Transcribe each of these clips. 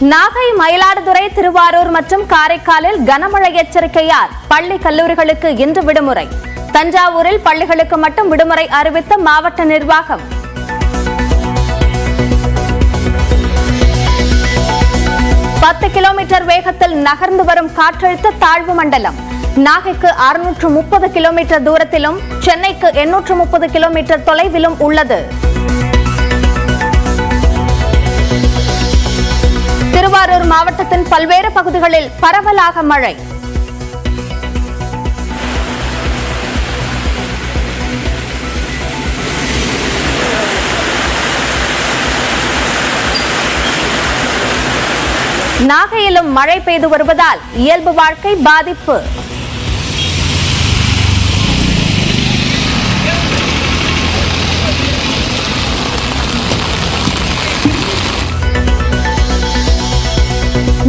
நாகை, மயிலாடுதுறை, திருவாரூர் மற்றும் காரைக்காலில் கனமழை எச்சரிக்கையால் பள்ளி கல்லூரிகளுக்கு இன்று விடுமுறை. தஞ்சாவூரில் பள்ளிகளுக்கு மட்டும் விடுமுறை அறிவித்த மாவட்ட நிர்வாகம். பத்து கிலோமீட்டர் வேகத்தில் நகர்ந்து வரும் காற்றழுத்த தாழ்வு மண்டலம். நாகைக்கு 630 கிலோமீட்டர் தூரத்திலும் சென்னைக்கு 830 கிலோமீட்டர் தொலைவிலும் உள்ளது. திருவாரூர் மாவட்டத்தின் பல்வேறு பகுதிகளில் பரவலாக மழை. நாகையிலும் மழை பெய்து வருவதால் இயல்பு வாழ்க்கை பாதிப்பு.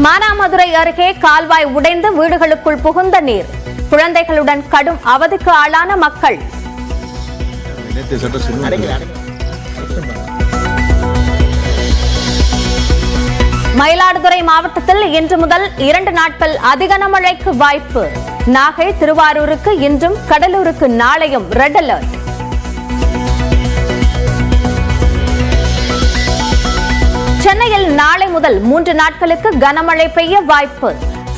மானாமதுரை அருகே கால்வாய் உடைந்து வீடுகளுக்குள் புகுந்த நீர். குழந்தைகளுடன் கடும் அவதிக்கு ஆளான மக்கள். மயிலாடுதுறை மாவட்டத்தில் இன்று முதல் 2 நாட்கள் அதிக கனமழைக்கு வாய்ப்பு. நாகை, திருவாரூருக்கு இன்றும், கடலூருக்கு நாளையும் ரெட் அலர்ட். சென்னையில் நாளை முதல் 3 நாட்களுக்கு கனமழை பெய்ய வாய்ப்பு.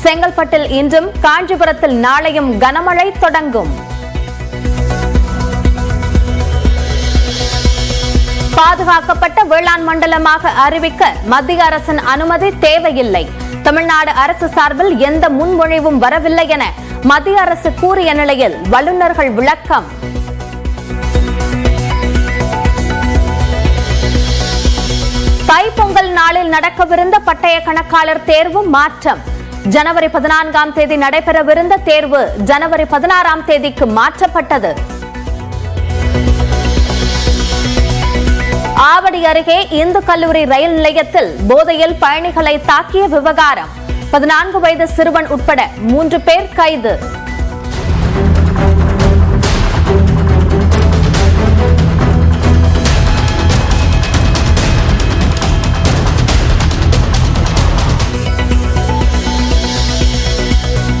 செங்கல்பட்டில் இன்றும், காஞ்சிபுரத்தில் நாளையும் கனமழை தொடங்கும். பாதுகாக்கப்பட்ட வேளாண் மண்டலமாக அறிவிக்க மத்திய அரசின் அனுமதி தேவையில்லை. தமிழ்நாடு அரசு சார்பில் எந்த முன்மொழிவும் வரவில்லை என மத்திய அரசு கூறிய நிலையில் வல்லுநர்கள் விளக்கம். தைப்பொங்கல் நாளில் நடக்கவிருந்த பட்டய கணக்காளர் தேர்வு மாற்றம். ஜனவரி 14ஆம் தேதி நடைபெறவிருந்த தேர்வு ஜனவரி 16ஆம் தேதிக்கு மாற்றப்பட்டது. ஆவடி அருகே இந்து கல்லூரி ரயில் நிலையத்தில் போதையில் பயணிகளை தாக்கிய விவகாரம். 14 வயது சிறுவன் உட்பட 3 பேர் கைது.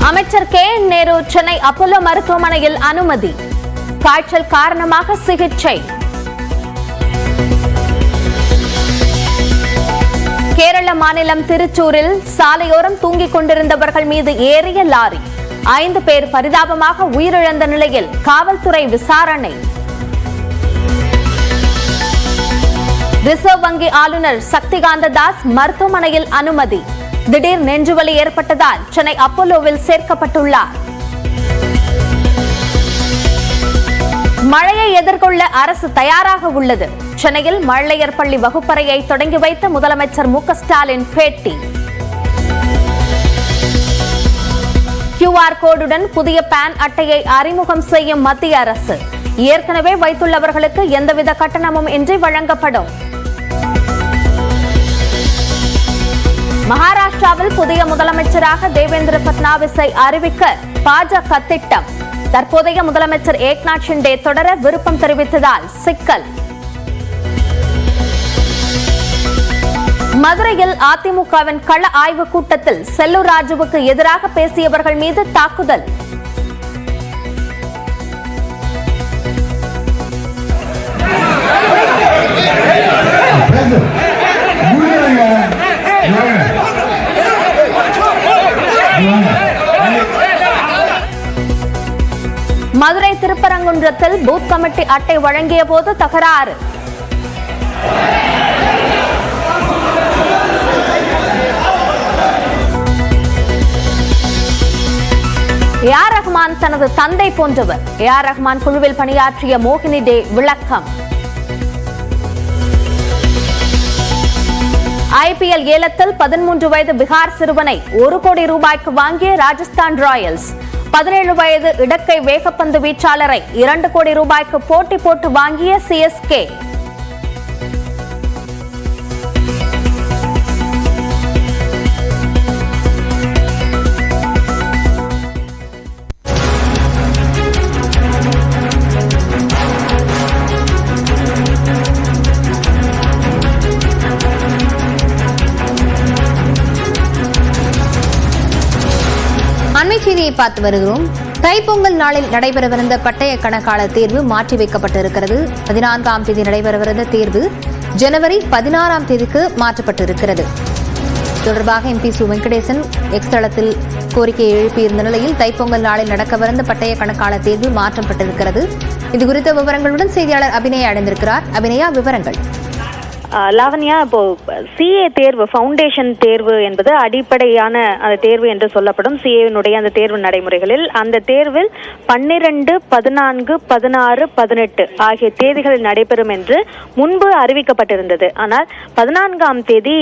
அமைச்சர் KN நேரு சென்னை அப்போலோ மருத்துவமனையில் அனுமதி. காய்ச்சல் காரணமாக சிகிச்சை. கேரள மாநிலம் திருச்சூரில் சாலையோரம் தூங்கிக் கொண்டிருந்தவர்கள் மீது ஏறிய லாரி. 5 பேர் பரிதாபமாக உயிரிழந்த நிலையில் காவல்துறை விசாரணை. ரிசர்வ் வங்கி ஆளுநர் சக்திகாந்த தாஸ் மருத்துவமனையில் அனுமதி. திடீர் நெஞ்சுவலி ஏற்பட்டதால் சென்னை அப்போலோவில் சேர்க்கப்பட்டுள்ளார். மழையை எதிர்கொள்ள அரசு தயாராக உள்ளது. சென்னையில் மழலையர் பள்ளி வகுப்பறையை தொடங்கி வைத்த முதலமைச்சர் மு க ஸ்டாலின் பேட்டி. QR கோடுடன் புதிய பான் அட்டையை அறிமுகம் செய்யும் மத்திய அரசு. ஏற்கனவே வைத்துள்ளவர்களுக்கு எந்தவித கட்டணமும் இன்றி வழங்கப்படும். மகாராஷ்டிராவில் புதிய முதலமைச்சராக தேவேந்திர பட்னாவிஸை அறிவிக்க பாஜக திட்டம். தற்போதைய முதலமைச்சர் ஏக்நாத் ஷிண்டே தொடர விருப்பம் தெரிவித்ததால் சிக்கல். மதுரையில் அதிமுகவின் கள ஆய்வு கூட்டத்தில் செல்லூர் ராஜுவுக்கு எதிராக பேசியவர்கள் மீது தாக்குதல். மதுரை திருப்பரங்குன்றத்தில் பூத் கமிட்டி அட்டை வழங்கிய போது தகராறு. AR ரஹ்மான் தனது தந்தை போன்றவர். AR ரஹ்மான் குழுவில் பணியாற்றிய மோகினி டே விளக்கம். IPL ஏலத்தில் 13 வயது பிகார் சிறுவனை 1 கோடி ரூபாய்க்கு வாங்கிய ராஜஸ்தான் ராயல்ஸ். 17 வயது இடக்கை வேகப்பந்து வீச்சாளரை 2 கோடி ரூபாய்க்கு போட்டி போட்டு வாங்கிய CSK. செய்தியை பார்த்து வருகிறோம். தைப்பொங்கல் நாளில் நடைபெறவிருந்த பட்டய கணக்காளர் தேர்வு மாற்றி வைக்கப்பட்டிருக்கிறது. 14ஆம் தேதி நடைபெறவிருந்த தேர்வு ஜனவரி 16ஆம் தேதிக்கு மாற்றப்பட்டிருக்கிறது. தொடர்பாக MP சு வெங்கடேசன் எக்ஸ் தளத்தில் கோரிக்கையை எழுப்பியிருந்த நிலையில் தைப்பொங்கல் நாளில் நடக்கவிருந்த பட்டய கணக்காளர் தேர்வு மாற்றப்பட்டிருக்கிறது. இதுகுறித்த விவரங்களுடன் செய்தியாளர் அபிநயா அடைந்திருக்கிறார். அபிநயா, விவரங்கள். லாவண்யா, இப்போ சிஏ தேர்வு, ஃபவுண்டேஷன் தேர்வு என்பது அடிப்படையான அந்த தேர்வு என்று சொல்லப்படும் சிஏனுடைய அந்த தேர்வு நடைமுறைகளில் அந்த தேர்வில் 12, 14, 16, 18 ஆகிய தேதிகளில் நடைபெறும் என்று முன்பு அறிவிக்கப்பட்டிருந்தது. ஆனால் 14ஆம் தேதி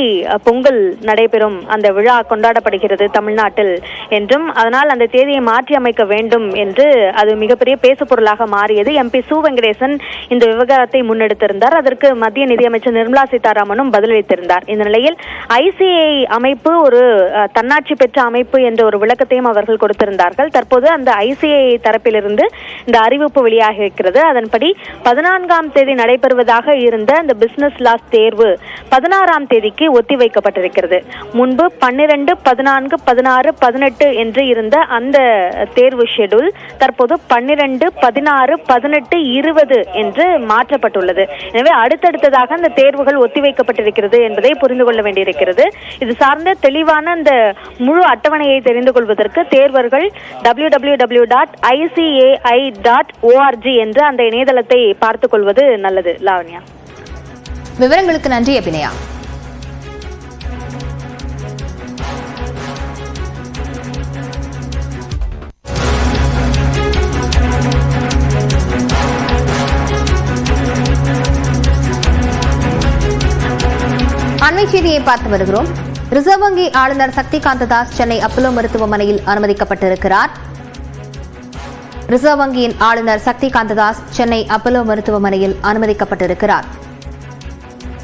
பொங்கல் நடைபெறும், அந்த விழா கொண்டாடப்படுகிறது தமிழ்நாட்டில் என்றும், அதனால் அந்த தேதியை மாற்றி அமைக்க வேண்டும் என்று அது மிகப்பெரிய பேசுபொருளாக மாறியது. MP சு வெங்கடேசன் இந்த விவகாரத்தை முன்னெடுத்திருந்தார். அதற்கு மத்திய நிதியமைச்சர் நிர்மலா சீதாராமனும் பதிலளித்திருந்தார். இந்த நிலையில் ICAI அமைப்பு ஒரு தன்னாட்சி பெற்ற அமைப்பு என்ற ஒரு விளக்கத்தையும் அவர்கள் கொடுத்திருந்தார்கள். தற்போது அந்த ICAI தரப்பிலிருந்து இந்த அறிவிப்பு வெளியாகி இருக்கிறது. அதன்படி 14ஆம் தேதி நடைபெறுவதாக இருந்த அந்த பிசினஸ் லாஸ் தேர்வு 16ஆம் தேதிக்கு ஒத்திவைக்கப்பட்டிருக்கிறது. முன்பு 12, 14, 16, 18 என்று இருந்த அந்த தேர்வு ஷெட்யூல் தற்போது 12, 16, 18, 20 என்று மாற்றப்பட்டுள்ளது. எனவே அடுத்தடுத்ததாக அந்த தேர்வுகள் ஒத்திவைக்கப்பட்டிருக்கிறது என்பதை புரிந்து கொள்ள வேண்டியிருக்கிறது. இது சார்ந்த தெளிவான அந்த முழு அட்டவணையை தெரிந்து கொள்வதற்கு தேர்வர்கள் www.icai.org என்ற அந்த இணையதளத்தை பார்த்துக் கொள்வது நல்லது. லாவண்யா, விவரங்களுக்கு நன்றி அபிநயா. அண்மை செய்தியை பார்த்து வருகிறோம். ரிசர்வ் வங்கி ஆளுநர் சக்திகாந்த தாஸ் சென்னை அப்போலோ மருத்துவமனையில் அனுமதிக்கப்பட்டிருக்கிறார். ரிசர்வ் வங்கியின் ஆளுநர் சக்திகாந்த தாஸ் சென்னை அப்போலோ மருத்துவமனையில் அனுமதிக்கப்பட்டிருக்கிறார்.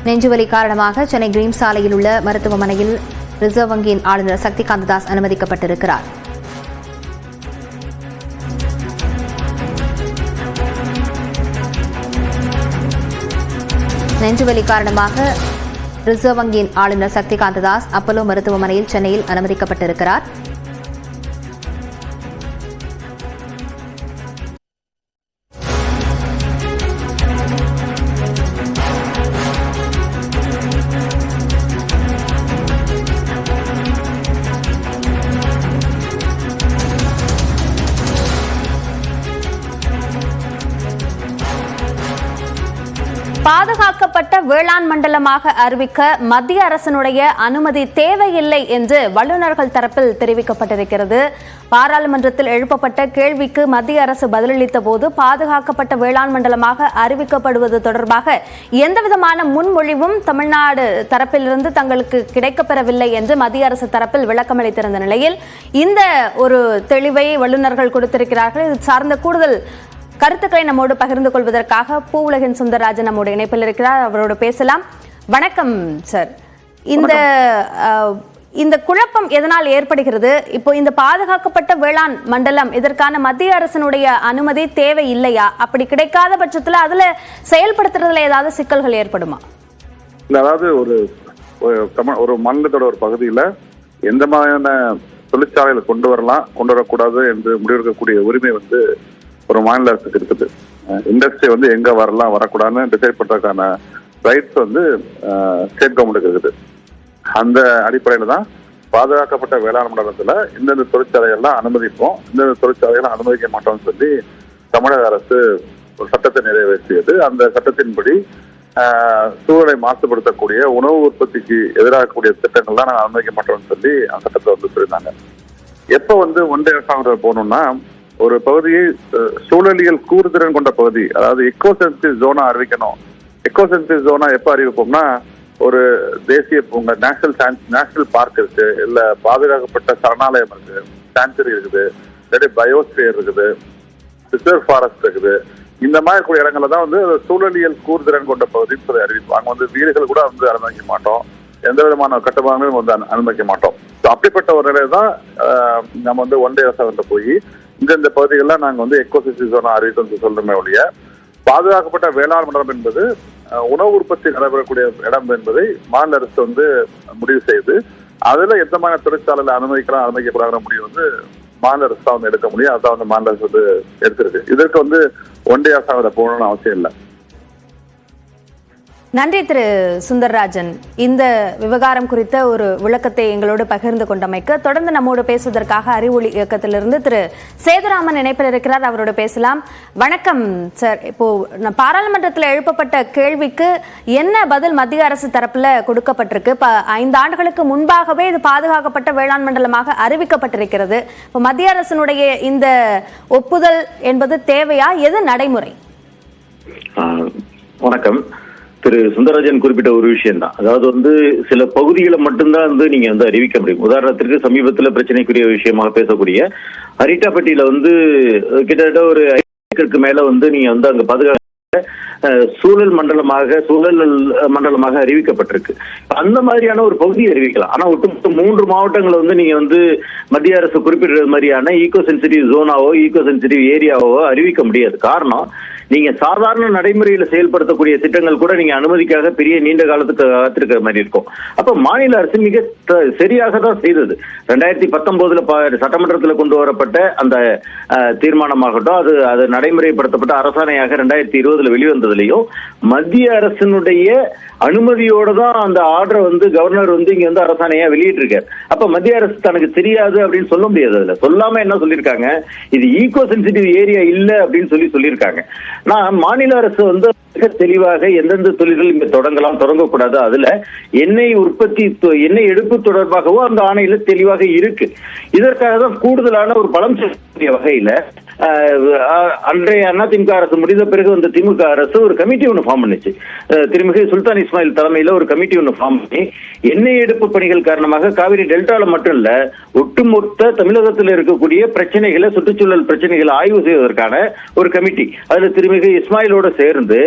நெஞ்சுவலி காரணமாக சென்னை கிரீன் சாலையில் உள்ள மருத்துவமனையில் ரிசர்வ் வங்கியின் ஆளுநர் சக்திகாந்த தாஸ் அனுமதிக்கப்பட்டிருக்கிறார். நெஞ்சுவலி காரணமாக ரிசர்வ் வங்கியின் ஆளுநர் சக்திகாந்த தாஸ் அப்போலோ மருத்துவமனையில் சென்னையில் அனுமதிக்கப்பட்டிருக்கிறார். பாதுகாக்கப்பட்ட வேளாண் மண்டலமாக அறிவிக்க மத்திய அரசினுடைய அனுமதி தேவையில்லை என்று வல்லுநர்கள் தரப்பில் தெரிவிக்கப்பட்டிருக்கிறது. பாராளுமன்றத்தில் எழுப்பப்பட்ட கேள்விக்கு மத்திய அரசு பதிலளித்த போது பாதுகாக்கப்பட்ட வேளாண் மண்டலமாக அறிவிக்கப்படுவது தொடர்பாக எந்தவிதமான முன்மொழிவும் தமிழ்நாடு தரப்பிலிருந்து தங்களுக்கு கிடைக்கப்பெறவில்லை என்று மத்திய அரசு தரப்பில் விளக்கமளித்திருந்த நிலையில் இந்த ஒரு தெளிவை வல்லுநர்கள் கொடுத்திருக்கிறார்கள். இது சார்ந்த கூடுதல் கருத்துக்களை நம்மோடு பகிர்ந்து கொள்வதற்காக பூவுலகின் சுந்தரராஜன் நம்மோடு இணைப்பில் இருக்கிறார். அவரோடு பேசலாம். வணக்கம் சார். இந்த குழப்பம் எதனால் ஏற்படுகிறது? இப்போ இந்த பாதுகாக்கப்பட்ட வேளாண் மண்டலம், இதற்கான மத்திய அரசினுடைய அனுமதி தேவை இல்லையா? அப்படி கிடைக்காத பட்சத்துல அதுல செயல்படுத்துறதுல ஏதாவது சிக்கல்கள் ஏற்படுமா? அதாவது ஒரு மாநிலத்தோட ஒரு பகுதியில எந்த மாதிரியான தொழிற்சாலைகளை கொண்டு வரலாம், கொண்டு வரக்கூடாது என்று முடிவெடுக்கக்கூடிய உரிமை ஒரு மாநில அரசுக்கு இருக்குது. இண்டஸ்ட்ரி எங்க வரலாம், வரக்கூடாதுன்னு டிசைட் பண்றதுக்கான ரைட்ஸ் ஸ்டேட் கவர்மெண்ட்டுக்கு இருக்குது. அந்த அடிப்படையில தான் பாதுகாக்கப்பட்ட வேளாண் மண்டலத்துல இந்தந்த தொழிற்சாலைகள்லாம் அனுமதிப்போம், இந்தந்த தொழிற்சாலைகள்லாம் அனுமதிக்க மாட்டோம்னு சொல்லி தமிழக அரசு ஒரு சட்டத்தை நிறைவேற்றியது. அந்த சட்டத்தின்படி சூழலை மாசுபடுத்தக்கூடிய உணவு உற்பத்திக்கு எதிராகக்கூடிய திட்டங்கள்லாம் நாங்கள் அனுமதிக்க மாட்டோம்னு சொல்லி அந்த சட்டத்தை சொல்லியிருந்தாங்க. எப்போ ஒன்றிய அரசாங்கம் போகணும்னா, ஒரு பகுதியை சூழலியல் கூறுதிறன் கொண்ட பகுதி, அதாவது எக்கோ சென்சிட்டிவ் ஜோனா அறிவிக்கணும். எக்கோ சென்சிட்டிவ் ஜோனா எப்ப அறிவிப்போம்னா, ஒரு தேசிய பூங்கா, நேஷனல் பார்க் இருக்கு, இல்ல பாதுகாக்கப்பட்ட சரணாலயம் இருக்கு, சான்ச்சுரி இருக்குது, இல்லாட்டி பயோஸ்பியர் இருக்குது, ரிசர்வ் ஃபாரஸ்ட் இருக்குது. இந்த மாதிரி கூடிய இடங்கள்ல தான் சூழலியல் கூறுதிறன் கொண்ட பகுதின்னு சொல்லி அறிவிப்பாங்க. வீடுகள் கூட அனுமதிக்க மாட்டோம், எந்த விதமான கட்டுமானங்களும் அனுமதிக்க மாட்டோம். அப்படிப்பட்ட ஒரு நிலையில தான் நம்ம ஒன்றிய அரசாங்கத்தை போய் இந்த பகுதிகள்லாம் நாங்க எக்கோ சென்சிட்டிவ் ஜோனா அறிவித்தோம் சொல்றோமே ஒழிய, பாதுகாக்கப்பட்ட வேளாண் மண்டலம் என்பது உணவு உற்பத்தி நடைபெறக்கூடிய இடம் என்பதை மாநில அரசு முடிவு செய்து அதுல எந்த மாதிரி தொழிற்சாலையில அனுமதிக்கலாம், அனுமதிக்கக்கூடாத முடிவு மாநில அரசு தான் வந்து எடுக்க முடியும். அதான் வந்து மாநில அரசு வந்து எடுத்திருக்கு. இதற்கு வந்து ஒன்றிய அரசாங்கம் போகணும்னு அவசியம் இல்லை. நன்றி திரு சுந்தர்ராஜன். இந்த விவகாரம் குறித்த ஒரு விளக்கத்தை எங்களோடு பகிர்ந்து கொண்டமைக்கு. தொடர்ந்து நம்மோடு பேசுவதற்காக அறிவொளி இயக்கத்திலிருந்து திரு சேதுராமன் இணைப்பில் இருக்கிறார். அவரோட பேசலாம். வணக்கம் சார். இப்போ பாராளுமன்றத்தில் எழுப்பப்பட்ட கேள்விக்கு என்ன பதில் மத்திய அரசு தரப்புல கொடுக்கப்பட்டிருக்கு? 5 ஆண்டுகளுக்கு முன்பாகவே இது பாதுகாக்கப்பட்ட வேளாண் மண்டலமாக அறிவிக்கப்பட்டிருக்கிறது. இப்போ மத்திய அரசினுடைய இந்த ஒப்புதல் என்பது தேவையா? எது நடைமுறை? வணக்கம். திரு சுந்தரராஜன் குறிப்பிட்ட ஒரு விஷயம் தான். அதாவது வந்து சில பகுதிகளை மட்டும்தான் வந்து நீங்க வந்து அறிவிக்க முடியும். உதாரணத்திற்கு சமீபத்துல பிரச்சனைக்குரிய விஷயமாக பேசக்கூடிய அரிட்டாப்பட்டியில வந்து கிட்டத்தட்ட ஒரு 5 ஏக்கருக்கு மேல வந்து நீங்க வந்து அங்க பாதுகாப்பு சூழல் மண்டலமாக அறிவிக்கப்பட்டிருக்கு. அந்த மாதிரியான ஒரு பகுதியை அறிவிக்கலாம். ஆனா ஒட்டுமொத்த 3 மாவட்டங்களை வந்து நீங்க வந்து மத்திய அரசு குறிப்பிடுறது மாதிரியான ஈகோ சென்சிட்டிவ் ஜோனாவோ ஈகோ சென்சிட்டிவ் ஏரியாவோ அறிவிக்க முடியாது. காரணம், நீங்க சாதாரண நடைமுறையில செயல்படுத்தக்கூடிய திட்டங்கள் கூட நீங்க அனுமதிக்காக பெரிய நீண்ட காலத்துக்கு காத்திருக்கிற மாதிரி இருக்கும். அப்ப மாநில அரசு மிக சரியாக தான் செய்தது. 2019 சட்டமன்றத்தில் கொண்டு வரப்பட்ட அந்த தீர்மானமாகட்டும், அது நடைமுறைப்படுத்தப்பட்ட அரசாணையாக 2020 வெளிவந்ததுலயும் மத்திய அரசினுடைய அனுமதியோட தான் அந்த ஆர்டரை வந்து கவர்னர் வந்து இங்க வந்து அரசாணையா வெளியிட்டிருக்காரு. அப்ப மத்திய அரசு தனக்கு தெரியாது அப்படின்னு சொல்ல முடியாது. அதுல சொல்லாம என்ன சொல்லியிருக்காங்க, இது ஈகோ சென்சிட்டிவ் ஏரியா இல்ல அப்படின்னு சொல்லியிருக்காங்க. நான் மாநில அரசு வந்து தெளிவாக எந்தெந்த தொழில்கள் இங்க தொடங்கக்கூடாது, அதுல எண்ணெய் எடுப்பு தொடர்பாகவோ அந்த ஆணையில தெளிவாக இருக்கு. இதற்காக தான் கூடுதலான ஒரு பலம் செய்யக்கூடிய வகையில அன்றைய அதிமுக அரசு முடிந்த பிறகு வந்த திமுக அரசு ஒரு கமிட்டி ஒன்று ஃபார்ம் பண்ணிச்சு. திருமிகு சுல்தான் இஸ்மாயில் தலைமையில ஒரு கமிட்டி ஒன்று ஃபார்ம் பண்ணி எண்ணெய் எடுப்பு பணிகள் காரணமாக காவிரி டெல்டால மட்டும் இல்ல ஒட்டுமொத்த தமிழகத்தில் இருக்கக்கூடிய பிரச்சனைகளை, சுற்றுச்சூழல் பிரச்சனைகளை ஆய்வு செய்வதற்கான ஒரு கமிட்டி. அதுல திருமிகு இஸ்மாயிலோட சேர்ந்து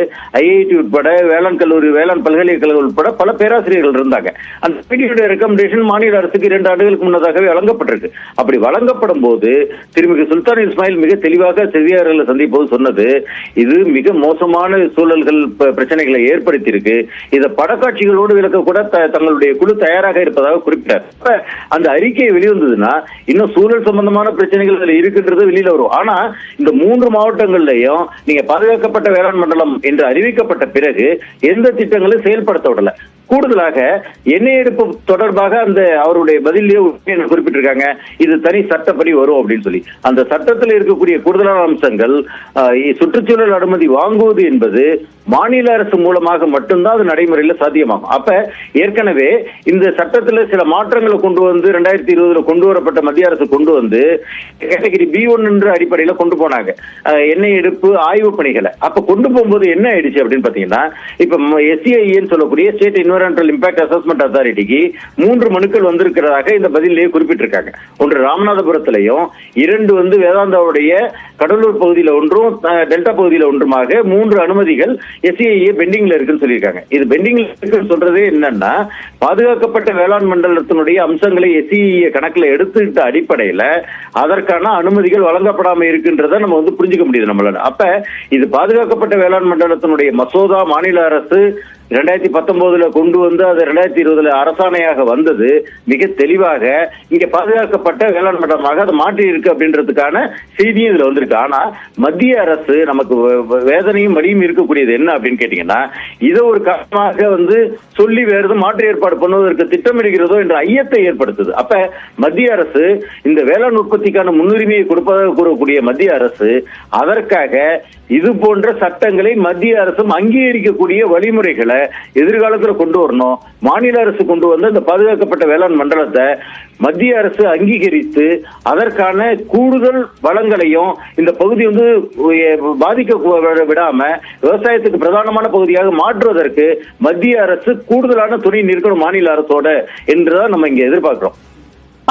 ஐஐடி உட்பட வேளாண் கல்லூரி, வேளாண் பல்கலைக்கழகம் உட்பட பல பேராசிரியர்கள் இருந்தாங்க. அந்த கமிட்டியுடைய ரெக்கமெண்டேஷன் மாநில அரசுக்கு 2 ஆண்டுகளுக்கு முன்னதாகவே வழங்கப்பட்டிருக்கு. அப்படி வழங்கப்படும் போது திருமிகு சுல்தான் இஸ்மாயில் மிக தெளிவாக செய்தியாளர்களை சந்திப்போது சொன்னது, இது மிக மோசமான சூழல்கள் பிரச்சனைகளை ஏற்படுத்தி இருக்கு. இதை படக்காட்சிகளோடு விளக்க கூட தங்களுடைய குழு தயாராக இருப்பதாக குறிப்பிட்டார். அந்த அறிக்கை வெளிவந்ததுன்னா இன்னும் சூழல் சம்பந்தமான பிரச்சனைகள் அதுல இருக்கின்றது வெளியில வரும். ஆனா இந்த 3 மாவட்டங்கள்லயும் நீங்க பாதுகாக்கப்பட்ட வேளாண் மண்டலம் என்று அறிவிக்கப்பட்ட பிறகு எந்த திட்டங்களும் செயல்படுத்த விடல. கூடுதலாக எண்ணெய் எடுப்பு தொடர்பாக அந்த அவருடைய பதிலே குறிப்பிட்டிருக்காங்க, இது தனி சட்டப்படி வரும் அப்படின்னு சொல்லி. அந்த சட்டத்தில் இருக்கக்கூடிய கூடுதலான அம்சங்கள், சுற்றுச்சூழல் அனுமதி வாங்குவது என்பது மாநில அரசு மூலமாக மட்டும்தான் அது நடைமுறையில சாத்தியமாகும். அப்ப ஏற்கனவே இந்த சட்டத்துல சில மாற்றங்களை கொண்டு வந்து 2020 கொண்டு வரப்பட்ட மத்திய அரசு கொண்டு வந்து கேட்டகரி B1 என்ற அடிப்படையில கொண்டு போனாங்க எண்ணெய் எடுப்பு ஆய்வு பணிகளை. அப்ப கொண்டு போகும்போது என்ன ஆயிடுச்சு அப்படின்னு பாத்தீங்கன்னா, இப்ப SEIன்னு சொல்லக்கூடிய ஸ்டேட் என்விரான்மெண்டல் இம்பாக்ட் அசஸ்மெண்ட் அத்தாரிட்டிக்கு 3 மனுக்கள் வந்திருக்கிறதாக இந்த பதிலே குறிப்பிட்டிருக்காங்க. ஒன்று ராமநாதபுரத்திலையும், 2 வந்து வேதாந்தாவுடைய கடலூர் பகுதியில ஒன்றும் டெல்டா பகுதியில ஒன்றுமாக 3 அனுமதிகள் SEIA பெண்டிங்ல இருக்குன்னு சொல்லியிருக்காங்க. இது பெண்டிங்ல இருக்குன்னு சொல்றதே என்னன்னா, பாதுகாக்கப்பட்ட வேளாண் மண்டலத்தினுடைய அம்சங்களை SEIA கணக்குல எடுத்துக்கிட்ட அடிப்படையில அதற்கான அனுமதிகள் வழங்கப்படாம இருக்குன்றத நம்ம வந்து புரிஞ்சுக்க முடியுது நம்மளால. அப்ப இது பாதுகாக்கப்பட்ட வேளாண் மண்டலத்தினுடைய மசோதா மாநில அரசு 2019 கொண்டு வந்து அது 2020 அரசாணையாக வந்தது மிக தெளிவாக இங்க பாதுகாக்கப்பட்ட வேளாண் மண்டலமாக அதை மாற்றி இருக்கு அப்படின்றதுக்கான செய்தியும் இதுல வந்திருக்கு. ஆனா மத்திய அரசு நமக்கு வேதனையும் வலியும் இருக்கக்கூடியது என்ன அப்படின்னு கேட்டீங்கன்னா, இதை ஒரு காரணமாக வந்து சொல்லி வேறு மாற்று ஏற்பாடு பண்ணுவதற்கு திட்டமிடுகிறதோ என்ற ஐயத்தை ஏற்படுத்துது. அப்ப மத்திய அரசு இந்த வேளாண் உற்பத்திக்கான முன்னுரிமையை கொடுப்பதாக கூறக்கூடிய மத்திய அரசு அதற்காக இது போன்ற சட்டங்களை மத்திய அரசும் அங்கீகரிக்கக்கூடிய வழிமுறைகளை எதிர்காலத்தில் கொண்டு வரணும். மாநில அரசு கொண்டு வந்த இந்த பாதுகாக்கப்பட்ட வேளாண் மண்டலத்தை மத்திய அரசு அங்கீகரித்து அதற்கான கூடுதல் வளங்களையும் இந்த பகுதி வந்து பாதிக்க விடாம விவசாயத்துக்கு பிரதானமான பகுதியாக மாற்றுவதற்கு மத்திய அரசு கூடுதலான துணை நிற்கணும் மாநில அரசோட என்றுதான் நம்ம இங்க எதிர்பார்க்கிறோம்.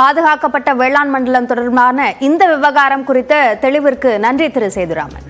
பாதுகாக்கப்பட்ட வேளாண் மண்டலம் தொடர்பான இந்த விவகாரம் குறித்த தெளிவிற்கு நன்றி திரு சேதுராமன்.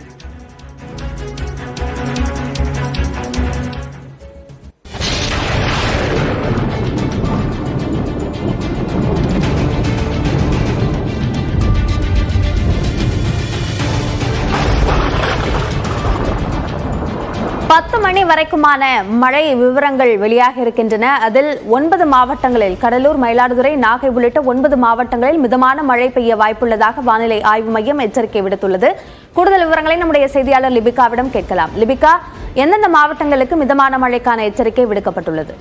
மணி வரைக்குமான மழை விவரங்கள் வெளியாக இருக்கின்றன. அதில் 9 மாவட்டங்களில் கடலூர், மயிலாடுதுறை, நாகை உள்ளிட்ட 9 மாவட்டங்களில் மிதமான மழை பெய்ய வாய்ப்புள்ளதாக வானிலை ஆய்வு மையம் எச்சரிக்கை விடுத்துள்ளது. கூடுதல் விவரங்களை நம்முடைய செய்தியாளர் லிபிகாவிடம் கேட்கலாம். லிபிகா, எந்தெந்த மாவட்டங்களுக்கு மிதமான மழைக்கான எச்சரிக்கை விடுக்கப்பட்டுள்ளது?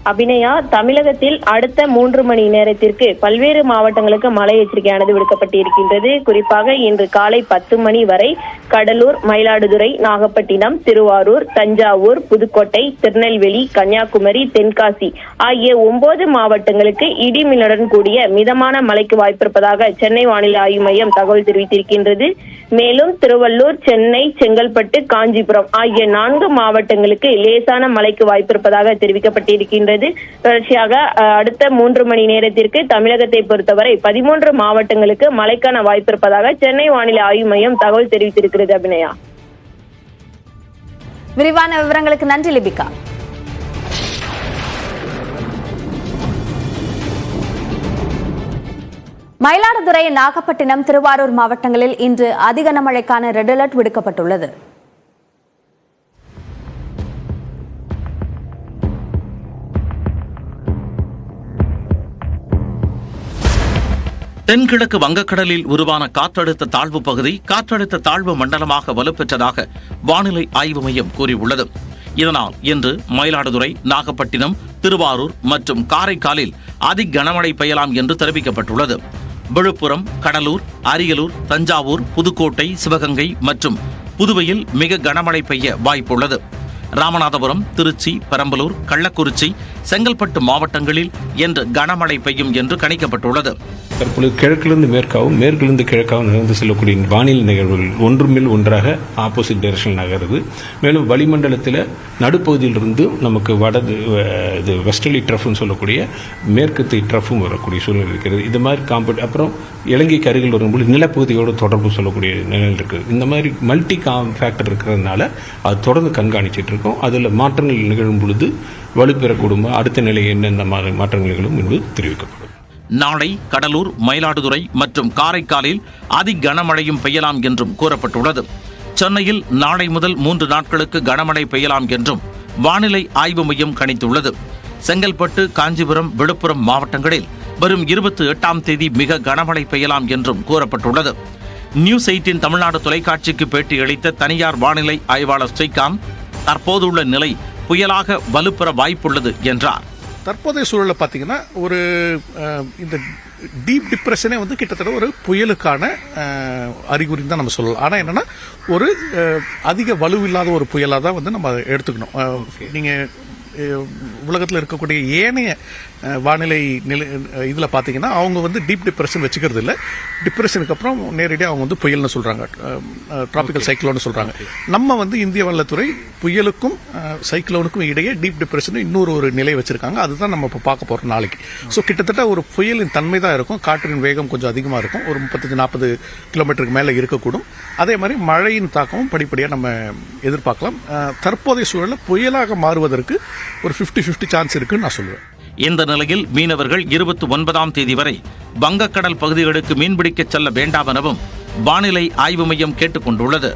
அபிநயா, தமிழகத்தில் அடுத்த 3 மணி நேரத்திற்கு பல்வேறு மாவட்டங்களுக்கு மழை எச்சரிக்கையானது விடுக்கப்பட்டிருக்கின்றது. குறிப்பாக இன்று காலை 10 மணி வரை கடலூர், மயிலாடுதுறை, நாகப்பட்டினம், திருவாரூர், தஞ்சாவூர், புதுக்கோட்டை, திருநெல்வேலி, கன்னியாகுமரி, தென்காசி ஆகிய 9 மாவட்டங்களுக்கு இடிமின்னுடன் கூடிய மிதமான மழைக்கு வாய்ப்பிருப்பதாக சென்னை வானிலை ஆய்வு மையம் தகவல் தெரிவித்திருக்கின்றது. மேலும் திருவள்ளூர், சென்னை, செங்கல்பட்டு, காஞ்சிபுரம் ஆகிய 4 மாவட்டங்களுக்கு லேசான மழைக்கு வாய்ப்பிருப்பதாக தெரிவிக்கப்பட்டிருக்கின்றது. தொடர்ச்சியாக அடுத்த 3 மணி நேரத்திற்கு தமிழகத்தை பொறுத்தவரை 13 மாவட்டங்களுக்கு மழைக்கான வாய்ப்பிருப்பதாக சென்னை வானிலை ஆய்வு மையம் தகவல் தெரிவித்திருக்கிறது. அபிநயா, விரிவான விவரங்களுக்கு நன்றி லிபிகா. மயிலாடுதுறை, நாகப்பட்டினம், திருவாரூர் மாவட்டங்களில் இன்று அதி கனமழைக்கான ரெட் அலர்ட் விடுக்கப்பட்டுள்ளது. தென்கிழக்கு வங்கக்கடலில் உருவான காற்றழுத்த தாழ்வு பகுதி காற்றழுத்த தாழ்வு மண்டலமாக வலுப்பெற்றதாக வானிலை ஆய்வு மையம் கூறியுள்ளது. இதனால் இன்று மயிலாடுதுறை, நாகப்பட்டினம், திருவாரூர் மற்றும் காரைக்காலில் அதி கனமழை பெய்யலாம் என்று தெரிவிக்கப்பட்டுள்ளது. விழுப்புரம், கடலூர், அரியலூர், தஞ்சாவூர், புதுக்கோட்டை, சிவகங்கை மற்றும் புதுவையில் மிக கனமழை பெய்ய வாய்ப்புள்ளது. ராமநாதபுரம், திருச்சி, பெரம்பலூர், கள்ளக்குறிச்சி, செங்கல்பட்டு மாவட்டங்களில் இன்று கனமழை பெய்யும் என்று கணிக்கப்பட்டுள்ளது. தற்பொழுது கிழக்கிலிருந்து மேற்காகவும் மேற்கிலிருந்து கிழக்காகவும் நகர்ந்து செல்லக்கூடிய வானிலை நிகழ்வுகள் ஒன்றுமேல் ஒன்றாக ஆப்போசிட் டைரக்ஷன் நகருது. மேலும் வளிமண்டலத்தில் நடுப்பகுதியிலிருந்து நமக்கு இது வெஸ்டர்லி ட்ரஃப்னு சொல்லக்கூடிய மேற்கத்தை ட்ரஃபும் வரக்கூடிய சூழ்நிலை இருக்கிறது. இது மாதிரி அப்புறம் இலங்கைக்கு அருகில் வரும்போது நிலப்பகுதியோடு தொடர்பு சொல்லக்கூடிய நிலை இருக்குது. இந்த மாதிரி மல்டி ஃபேக்டர் இருக்கிறதுனால அது தொடர்ந்து கண்காணிச்சிட்டு இருக்கோம். அதில் மாற்றங்கள் நிகழும் பொழுது வலுப்பெறக்கூடும் அடுத்த நிலை என்னென்ன மாற்றங்கள் நிகழும் என்பது தெரிவிக்கப்படும். நாளை கடலூர், மயிலாடுதுறை மற்றும் காரைக்காலில் அதி கனமழையும் பெய்யலாம் என்றும் கூறப்பட்டுள்ளது. சென்னையில் நாளை முதல் 3 நாட்களுக்கு கனமழை பெய்யலாம் என்றும் வானிலை ஆய்வு மையம் கணித்துள்ளது. செங்கல்பட்டு, காஞ்சிபுரம், விழுப்புரம் மாவட்டங்களில் வரும் 28ஆம் தேதி மிக கனமழை பெய்யலாம் என்றும் கூறப்பட்டுள்ளது. நியூஸ் 8 தமிழ்நாடு தொலைக்காட்சிக்கு பேட்டியளித்த தனியார் வானிலை ஆய்வாளர் ஸ்ரீகாந்த், தற்போதுள்ள நிலை புயலாக வலுப்பெற வாய்ப்புள்ளது என்றார். தற்போதைய சூழலில் பார்த்தீங்கன்னா ஒரு இந்த டீப் டிப்ரெஷனே வந்து கிட்டத்தட்ட ஒரு புயலுக்கான அறிகுறின்னு தான் நம்ம சொல்லலாம். ஆனால் என்னன்னா ஒரு அதிக வலுவில்லாத ஒரு புயலாக தான் வந்து நம்ம எடுத்துக்கணும். நீங்கள் உலகத்தில் இருக்கக்கூடிய ஏனைய வானிலை இதில் பார்த்தீங்கன்னா அவங்க வந்து டீப் டிப்ரெஷன் வச்சுக்கிறது இல்லை. டிப்ரெஷனுக்கு அப்புறம் நேரடியாக அவங்க வந்து புயல்னு சொல்கிறாங்க, டிராபிக்கல் சைக்ளோன்னு சொல்கிறாங்க. நம்ம வந்து இந்திய வானிலைத்துறை புயலுக்கும் சைக்ளோனுக்கும் இடையே டீப் டிப்ரெஷன் இன்னொரு ஒரு நிலை வச்சிருக்காங்க. அதுதான் நம்ம இப்போ பார்க்க போகிறோம் நாளைக்கு. ஸோ கிட்டத்தட்ட ஒரு புயலின் தன்மை தான் இருக்கும். காற்றின் வேகம் கொஞ்சம் அதிகமாக இருக்கும், ஒரு 35-40 கிலோமீட்டருக்கு மேலே இருக்கக்கூடும். அதே மாதிரி மழையின் தாக்கமும் படிப்படியாக நம்ம எதிர்பார்க்கலாம். தற்போதைய சூழலில் புயலாக மாறுவதற்கு ஒரு 50-50 சான்ஸ் இருக்குன்னு நான் சொல்லுவேன். இந்த நிலையில் மீனவர்கள் 29ஆம் தேதி வரை வங்கக்கடல் பகுதிகளுக்கு மீன்பிடிக்க செல்ல வேண்டாம் எனவும் வானிலை ஆய்வு மையம் கேட்டுக் கொண்டுள்ளது.